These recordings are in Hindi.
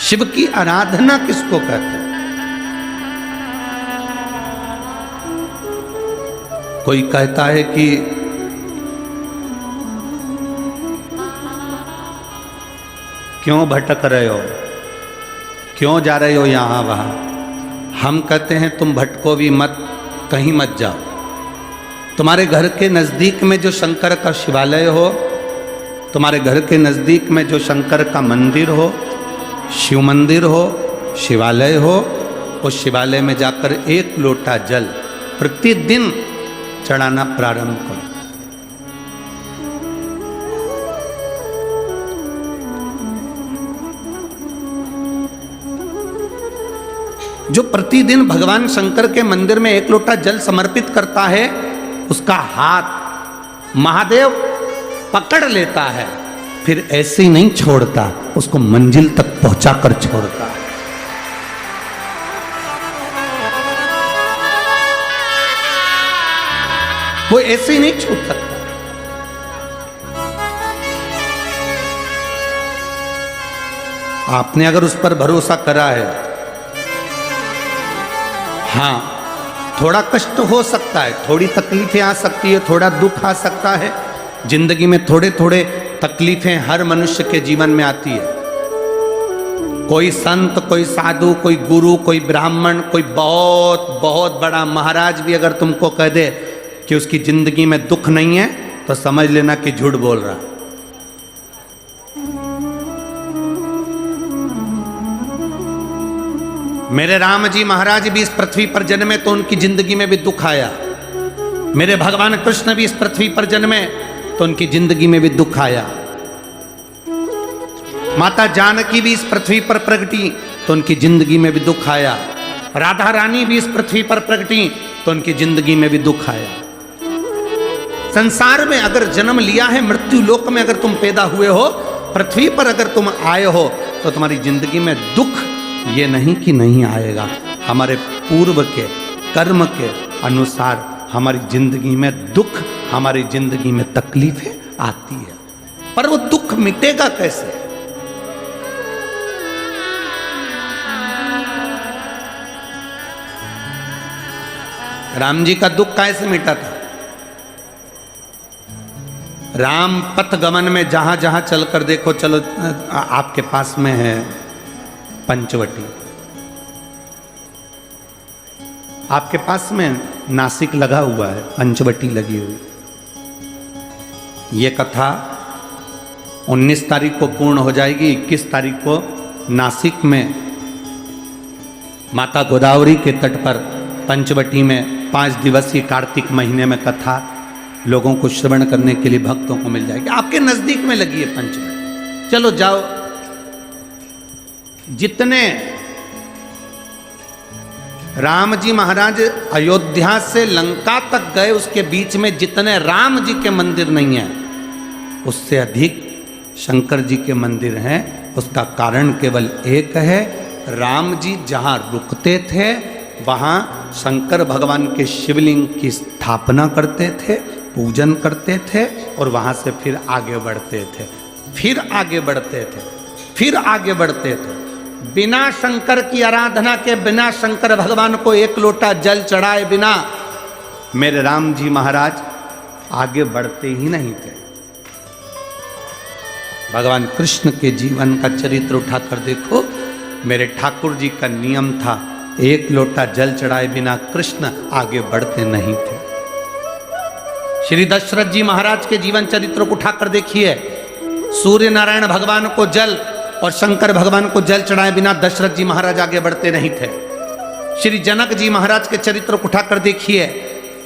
शिव की आराधना किसको कहते हैं? कोई कहता है कि क्यों भटक रहे हो, क्यों जा रहे हो यहां वहां। हम कहते हैं तुम भटको भी मत, कहीं मत जाओ। तुम्हारे घर के नजदीक में जो शंकर का शिवालय हो, तुम्हारे घर के नजदीक में जो शंकर का मंदिर हो, शिव मंदिर हो, शिवालय हो, उस शिवालय में जाकर एक लोटा जल प्रतिदिन चढ़ाना प्रारंभ करो। जो प्रतिदिन भगवान शंकर के मंदिर में एक लोटा जल समर्पित करता है, उसका हाथ महादेव पकड़ लेता है, फिर ऐसे ही नहीं छोड़ता, उसको मंजिल तक पहुंचाकर छोड़ता है। वो ऐसे ही नहीं छूट सकता। आपने अगर उस पर भरोसा करा है, हाँ थोड़ा कष्ट हो सकता है, थोड़ी तकलीफें आ सकती है, थोड़ा दुख आ सकता है, जिंदगी में थोड़े थोड़े तकलीफें हर मनुष्य के जीवन में आती है। कोई संत, कोई साधु, कोई गुरु, कोई ब्राह्मण, कोई बहुत बहुत बड़ा महाराज भी अगर तुमको कह दे कि उसकी जिंदगी में दुख नहीं है, तो समझ लेना कि झूठ बोल रहा। मेरे राम जी महाराज भी इस पृथ्वी पर जन्मे तो उनकी जिंदगी में भी दुख आया। मेरे भगवान कृष्ण भी इस पृथ्वी पर जन्मे तो उनकी जिंदगी में भी दुख आया। माता जानकी भी इस पृथ्वी पर प्रगटी तो उनकी जिंदगी में भी दुख आया। राधा रानी भी इस पृथ्वी पर प्रगटी तो उनकी जिंदगी में भी दुख आया। संसार में अगर जन्म लिया है, मृत्यु लोक में अगर तुम पैदा हुए हो, पृथ्वी पर अगर तुम आए हो, तो तुम्हारी जिंदगी में दुख ये नहीं कि नहीं आएगा। हमारे पूर्व के कर्म के अनुसार हमारी जिंदगी में दुख, हमारी जिंदगी में तकलीफें आती है, पर वो दुख मिटेगा कैसे? राम जी का दुख कैसे मिटा था? राम पथ गमन में जहां जहां चलकर देखो, चलो आपके पास में है पंचवटी, आपके पास में नासिक लगा हुआ है, पंचवटी लगी हुई। ये कथा 19 तारीख को पूर्ण हो जाएगी। 21 तारीख को नासिक में माता गोदावरी के तट पर पंचवटी में 5 दिवसीय कार्तिक महीने में कथा लोगों को श्रवण करने के लिए भक्तों को मिल जाएगी। आपके नजदीक में लगी है पंचवटी, चलो जाओ। जितने राम जी महाराज अयोध्या से लंका तक गए, उसके बीच में जितने राम जी के मंदिर नहीं है, उससे अधिक शंकर जी के मंदिर हैं। उसका कारण केवल एक है, राम जी जहां रुकते थे वहां शंकर भगवान के शिवलिंग की स्थापना करते थे, पूजन करते थे, और वहां से फिर आगे बढ़ते थे, फिर आगे बढ़ते थे, फिर आगे बढ़ते थे। बिना शंकर की आराधना के, बिना शंकर भगवान को एक लोटा जल चढ़ाए बिना मेरे राम जी महाराज आगे बढ़ते ही नहीं थे। भगवान कृष्ण के जीवन का चरित्र उठाकर देखो। मेरे ठाकुर जी का नियम था, एक लोटा जल चढ़ाए बिना कृष्ण आगे बढ़ते नहीं थे। श्री दशरथ जी महाराज के जीवन चरित्र को उठाकर देखिए। सूर्य नारायण भगवान को जल और शंकर भगवान को जल चढ़ाए बिना दशरथ जी महाराज आगे बढ़ते नहीं थे। श्री जनक जी महाराज के चरित्र को उठाकर देखिए।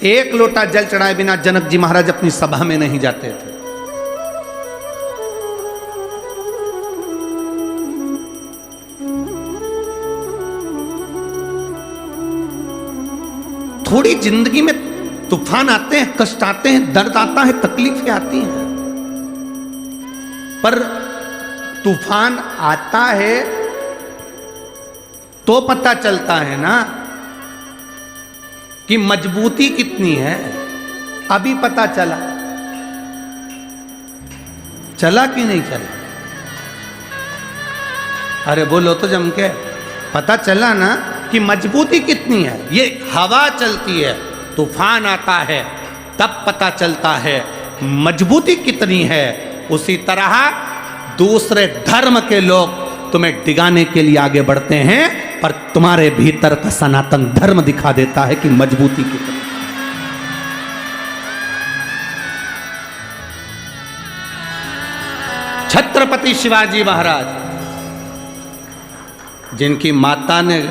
एक लोटा जल चढ़ाए बिना जनक जी महाराज अपनी सभा में नहीं जाते थे। थोड़ी जिंदगी में तूफान आते हैं, कष्ट आते हैं, दर्द आता है, तकलीफें आती हैं, पर तूफान आता है तो पता चलता है ना कि मजबूती कितनी है। अभी पता चला, चला कि नहीं चला? अरे बोलो तो जम के। पता चला ना कि मजबूती कितनी है। ये हवा चलती है, तूफान आता है, तब पता चलता है मजबूती कितनी है। उसी तरह दूसरे धर्म के लोग तुम्हें डिगाने के लिए आगे बढ़ते हैं, पर तुम्हारे भीतर का सनातन धर्म दिखा देता है कि मजबूती कितनी। छत्रपति शिवाजी महाराज, जिनकी माता ने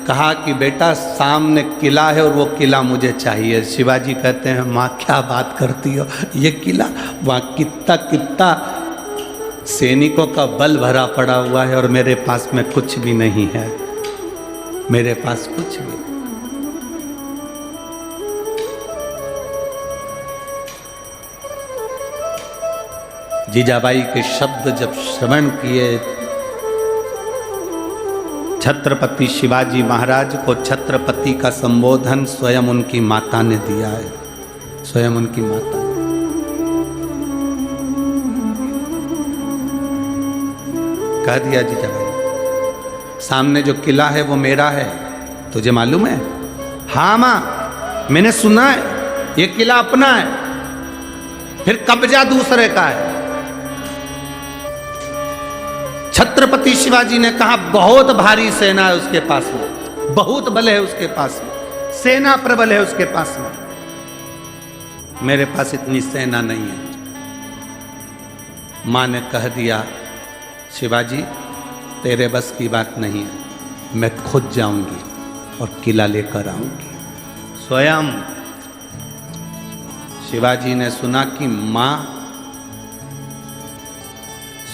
कहा कि बेटा सामने किला है और वो किला मुझे चाहिए, शिवाजी कहते हैं माँ क्या बात करती हो, ये किला वहाँ कितना सैनिकों का बल भरा पड़ा हुआ है और मेरे पास में कुछ भी नहीं है, मेरे पास कुछ भी नहीं। जीजाबाई के शब्द जब श्रवण किए, छत्रपति शिवाजी महाराज को छत्रपति का संबोधन स्वयं उनकी माता ने दिया है, स्वयं उनकी माता ने। कह दिया जीजाबाई, सामने जो किला है वो मेरा है, तुझे मालूम है? हाँ माँ, मैंने सुना है ये किला अपना है, फिर कब्जा दूसरे का है। छत्रपति शिवाजी ने कहा बहुत भारी सेना है उसके पास में, बहुत बल है उसके पास में, सेना प्रबल है उसके पास में, मेरे पास इतनी सेना नहीं है। मां ने कह दिया शिवाजी तेरे बस की बात नहीं है, मैं खुद जाऊंगी और किला लेकर आऊंगी। स्वयं शिवाजी ने सुना कि मां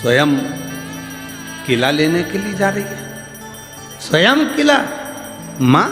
स्वयं किला लेने के लिए जा रही है, स्वयं किला। मां